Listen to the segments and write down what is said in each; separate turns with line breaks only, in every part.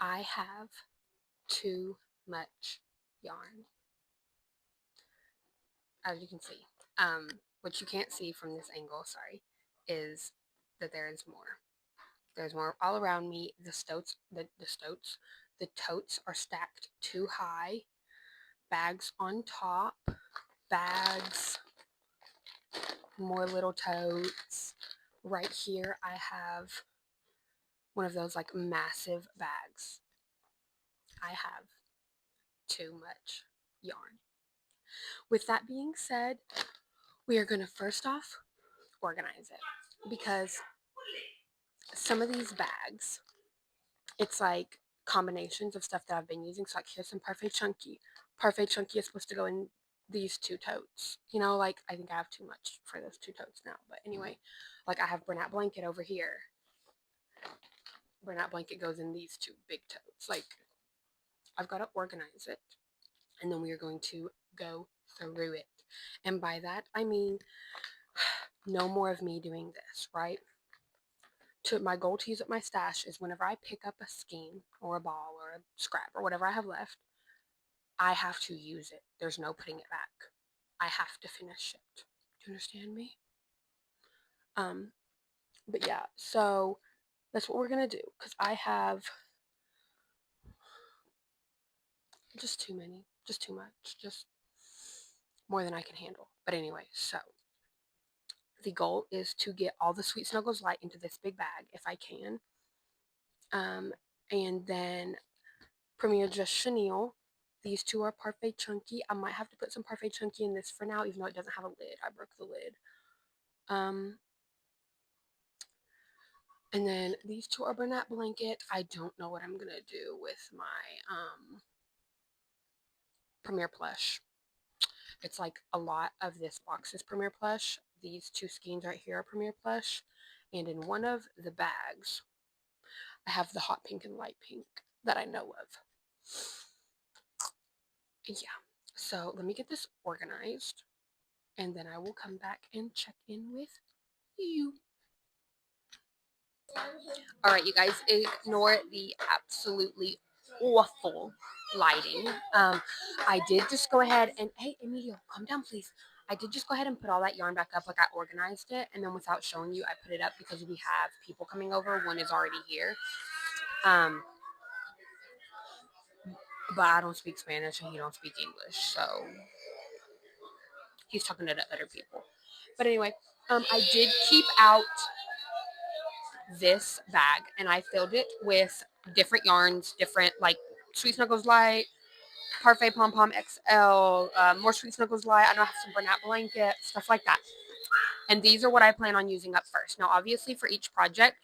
I have too much yarn, as you can see. What you can't see from this angle, sorry, is that there is more. There's more all around me. The totes are stacked too high. Bags on top, bags, more little totes. Right here, I have one of those like massive bags. I have too much yarn. With that being said, we are going to first off organize it because some of these bags, it's like combinations of stuff that I've been using. So like here's some Parfait Chunky. Parfait Chunky is supposed to go in these two totes. You know, like I think I have too much for those two totes now. But anyway, like I have Bernat Blanket over here. Bernat Blanket goes in these two big totes. Like I've got to organize it. And then we are going to go through it. And by that, I mean no more of me doing this, right? My goal to use up my stash is whenever I pick up a skein or a ball or a scrap or whatever I have left, I have to use it. There's no putting it back. I have to finish it. Do you understand me? But yeah, so that's what we're gonna do because I have just too many, just too much, just more than I can handle. But anyway, so the goal is to get all the Sweet Snuggles Light into this big bag if I can. And then Premier Just Chenille. These two are Parfait Chunky. I might have to put some Parfait Chunky in this for now, even though it doesn't have a lid. I broke the lid. And then these two are Bernat Blanket. I don't know what I'm going to do with my Premier Plush. It's like a lot of this box is Premier Plush. These two skeins right here are Premier Plush. And in one of the bags, I have the hot pink and light pink that I know of. Yeah, so let me get this organized and then I will come back and check in with you. All right, you guys, ignore the absolutely awful lighting. I did just go ahead and, hey, Emilio, calm down, please. I did just go ahead and put all that yarn back up, like I organized it, and then without showing you, I put it up because we have people coming over. One is already here. But I don't speak Spanish and he don't speak English, so he's talking to the other people. But anyway, I did keep out this bag and I filled it with different yarns, different like Sweet Snuggles Light, Parfait Pom Pom XL, more Sweet Snuggles Light. I know I have some Bernat Blanket, stuff like that. And these are what I plan on using up first. Now, obviously for each project,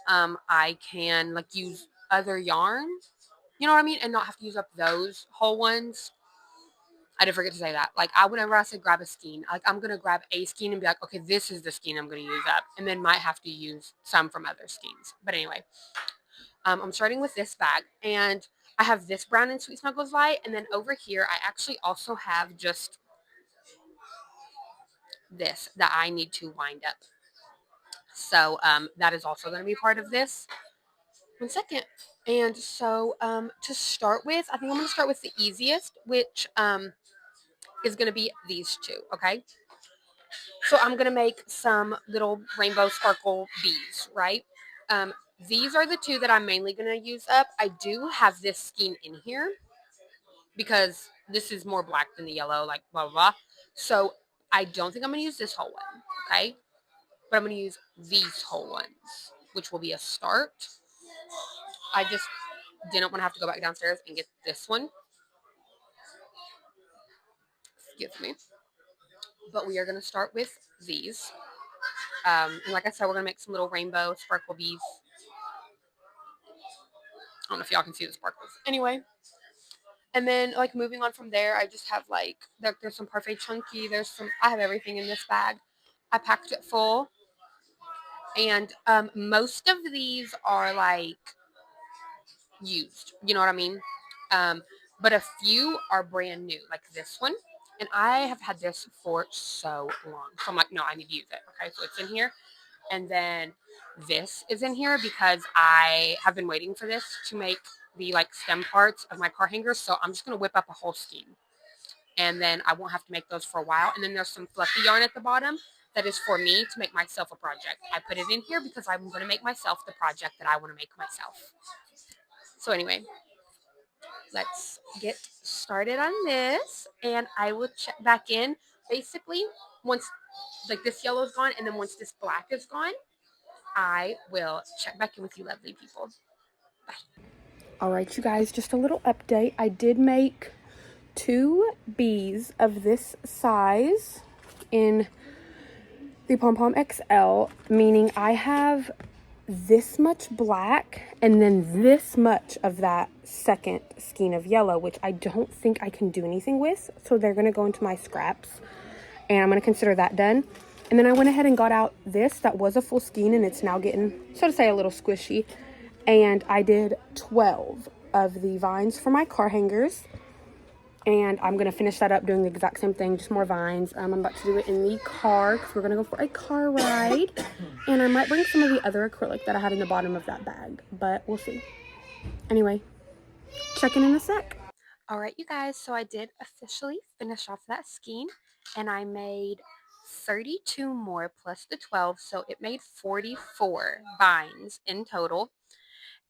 I can like use other yarns, you know what I mean? And not have to use up those whole ones. I did forget to say that. Like, whenever I said grab a skein, like, I'm going to grab a skein and be like, okay, this is the skein I'm going to use up. And then might have to use some from other skeins. But anyway, I'm starting with this bag. And I have this brown and Sweet Snuggles Light. And then over here, I actually also have just this that I need to wind up. So that is also going to be part of this. 1 second. And so to start with, I think I'm going to start with the easiest, which is going to be these two, okay? So I'm going to make some little rainbow sparkle bees, right? These are the two that I'm mainly going to use up. I do have this skein in here because this is more black than the yellow, like blah, blah, blah. So I don't think I'm going to use this whole one, okay? But I'm going to use these whole ones, which will be a start. I just didn't want to have to go back downstairs and get this one. Excuse me. But we are going to start with these. And like I said, we're going to make some little rainbow sparkle bees. I don't know if y'all can see the sparkles. Anyway. And then, like, moving on from there, I just have, like, there's some Parfait Chunky. I have everything in this bag. I packed it full. And most of these are, like, used. You know what I mean? But a few are brand new, like this one. And I have had this for so long. So I'm like, no, I need to use it. Okay, so it's in here. And then this is in here because I have been waiting for this to make the like stem parts of my car hangers. So I'm just going to whip up a whole skein. And then I won't have to make those for a while. And then there's some fluffy yarn at the bottom that is for me to make myself a project. I put it in here because I'm going to make myself the project that I want to make myself. So anyway, let's get started on this, and I will check back in basically once like this yellow is gone, and then once this black is gone, I will check back in with you lovely people. Bye. All right, you guys, just a little update. I did make 2 bees of this size in the Pom Pom XL, meaning I have this much black and then this much of that second skein of yellow, which I don't think I can do anything with. So they're going to go into my scraps, and I'm going to consider that done. And then I went ahead and got out this that was a full skein, and it's now getting, so to say, a little squishy. And I did 12 of the vines for my car hangers. And I'm going to finish that up doing the exact same thing, just more vines. I'm about to do it in the car because we're going to go for a car ride. And I might bring some of the other acrylic that I had in the bottom of that bag, but we'll see. Anyway, check in a sec. All right, you guys, so I did officially finish off that skein, and I made 32 more plus the 12, so it made 44 vines in total.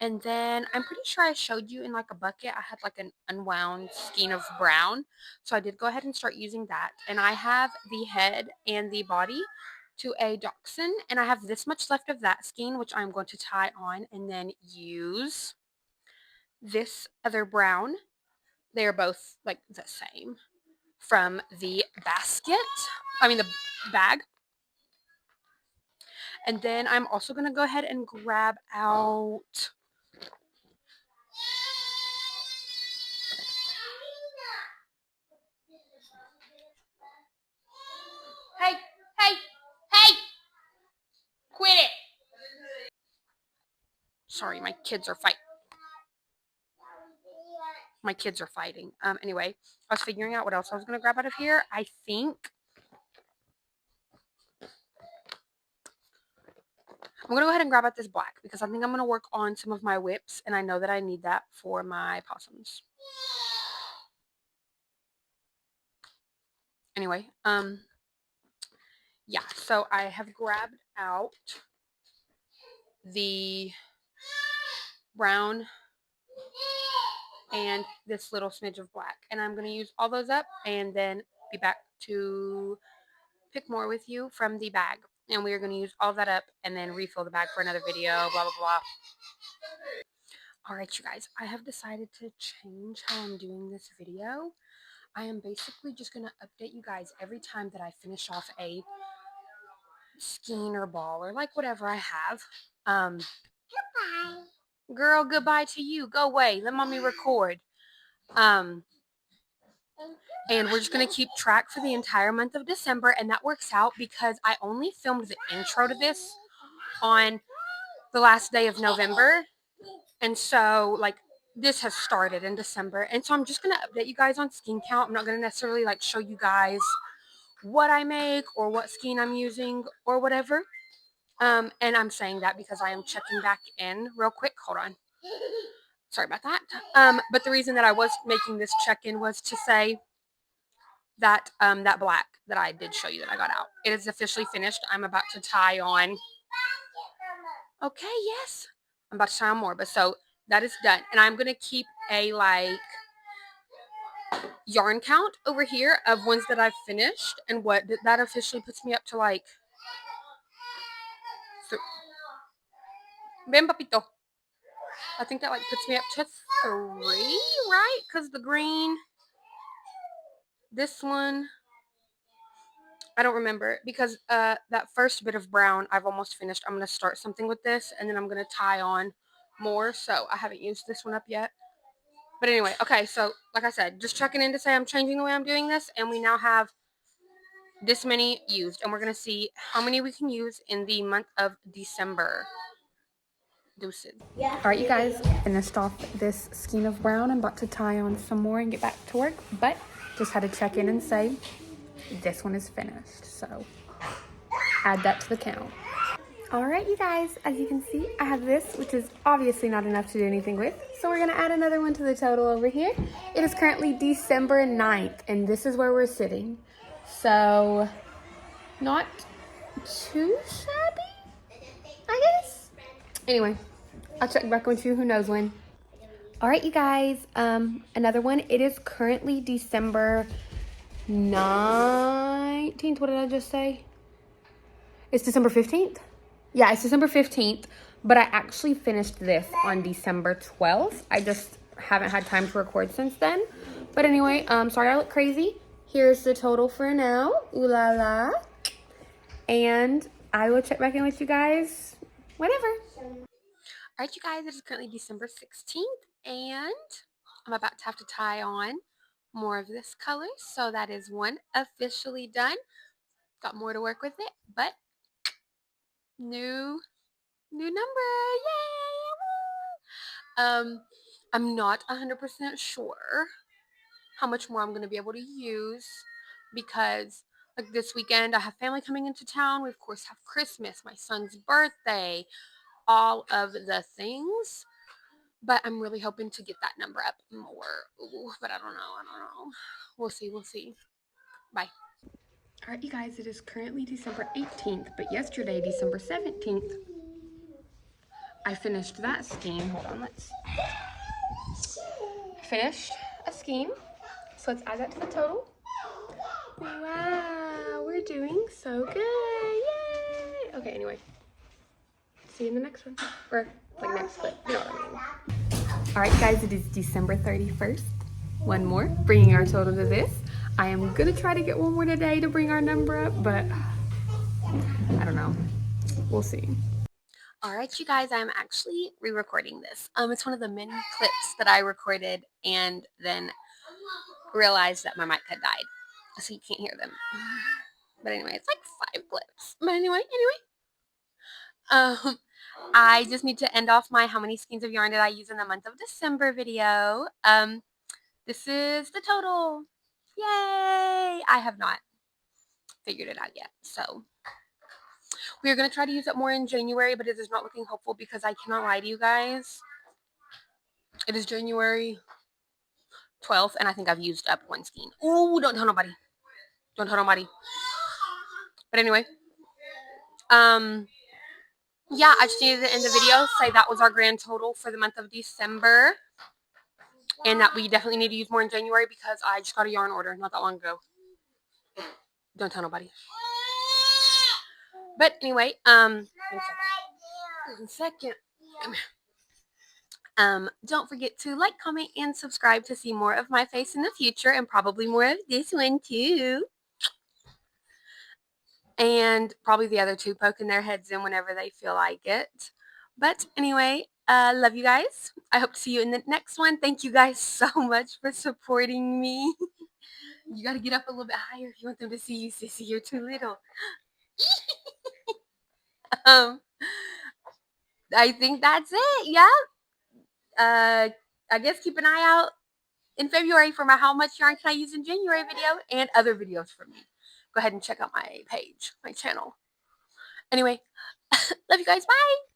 And then I'm pretty sure I showed you in like a bucket, I had like an unwound skein of brown. So I did go ahead and start using that. And I have the head and the body to a dachshund. And I have this much left of that skein, which I'm going to tie on and then use this other brown. They are both like the same from the the bag. And then I'm also going to go ahead and grab out Hey! Quit it! Sorry, my kids are fighting. Anyway, I was figuring out what else I was going to grab out of here. I think I'm going to go ahead and grab out this black because I think I'm going to work on some of my whips, and I know that I need that for my possums. Anyway, yeah, so I have grabbed out the brown and this little smidge of black, and I'm going to use all those up and then be back to pick more with you from the bag. And we are going to use all that up and then refill the bag for another video, blah, blah, blah. All right, you guys, I have decided to change how I'm doing this video. I am basically just going to update you guys every time that I finish off a skein or ball or like whatever I have. Goodbye. Girl, goodbye to you. Go away. Let mommy record. And we're just going to keep track for the entire month of December, and that works out because I only filmed the intro to this on the last day of November, and so like this has started in December, and so I'm just going to update you guys on skein count. I'm not going to necessarily like show you guys what I make or what skein I'm using or whatever, and I'm saying that because I am checking back in real quick. Hold on. Sorry about that. But the reason that I was making this check-in was to say that that black that I did show you that I got out, it is officially finished. I'm about to tie on. Okay, yes. I'm about to tie on more, but so that is done. And I'm going to keep a like yarn count over here of ones that I've finished, and what that officially puts me up to like Ven, papito. I think that like puts me up to 3, right? Because the green, this one, I don't remember, because that first bit of brown I've almost finished. I'm going to start something with this, and then I'm going to tie on more, so I haven't used this one up yet. But anyway, okay, so like I said, just checking in to say I'm changing the way I'm doing this, and we now have this many used, and we're going to see how many we can use in the month of December. Deuces. All right, you guys, finished off this skein of brown. I'm about to tie on some more and get back to work, but just had to check in and say this one is finished, so add that to the count. All right, you guys, as you can see, I have this, which is obviously not enough to do anything with. So we're gonna add another one to the total over here. It is currently December 9th, and this is where we're sitting. So, not too shabby, I guess. Anyway, I'll check back with you who knows when. All right, you guys, another one. It is currently December 19th. What did I just say? It's December 15th? Yeah, it's December 15th, but I actually finished this on December 12th. I just haven't had time to record since then. But anyway, sorry I look crazy. Here's the total for now. Ooh la la. And I will check back in with you guys whenever. All right, you guys, it is currently December 16th, and I'm about to have to tie on more of this color. So that is one officially done. Got more to work with it, but new number, yay! I'm not 100% sure how much more I'm going to be able to use because like this weekend I have family coming into town. We of course have Christmas, my son's birthday, all of the things. But I'm really hoping to get that number up more. Ooh, but I don't know. We'll see. Bye. All right, you guys, it is currently December 18th, but yesterday, December 17th, I finished that skein. Hold on, let's finish a skein. So let's add that to the total. Wow, we're doing so good. Yay! Okay, anyway. See you in the next one. Or like next clip. You know what I mean. All right, guys, it is December 31st. One more, bringing our total to this. I am gonna try to get one more today to bring our number up, but I don't know. We'll see. All right, you guys, I'm actually re-recording this. It's one of the many clips that I recorded and then realized that my mic had died, so you can't hear them. But anyway, it's like 5 clips. But anyway, I just need to end off my how many skeins of yarn did I use in the month of December video. This is the total. Yay! I have not figured it out yet, so we are going to try to use it more in January, but it is not looking hopeful because I cannot lie to you guys. It is January 12th, and I think I've used up 1 skein. Ooh, don't tell nobody. Don't tell nobody. But anyway, yeah, I just needed to end the video, say that was our grand total for the month of December, and that we definitely need to use more in January because I just got a yarn order not that long ago. Don't tell nobody. But anyway, one second. Don't forget to like, comment, and subscribe to see more of my face in the future, and probably more of this one too. And probably the other two poking their heads in whenever they feel like it. But anyway, love you guys. I hope to see you in the next one. Thank you guys so much for supporting me. You got to get up a little bit higher if you want them to see you, sissy. You're too little. I think that's it. Yeah. I guess keep an eye out in February for my how much yarn can I use in January video and other videos from me. Go ahead and check out my page, my channel. Anyway, love you guys. Bye.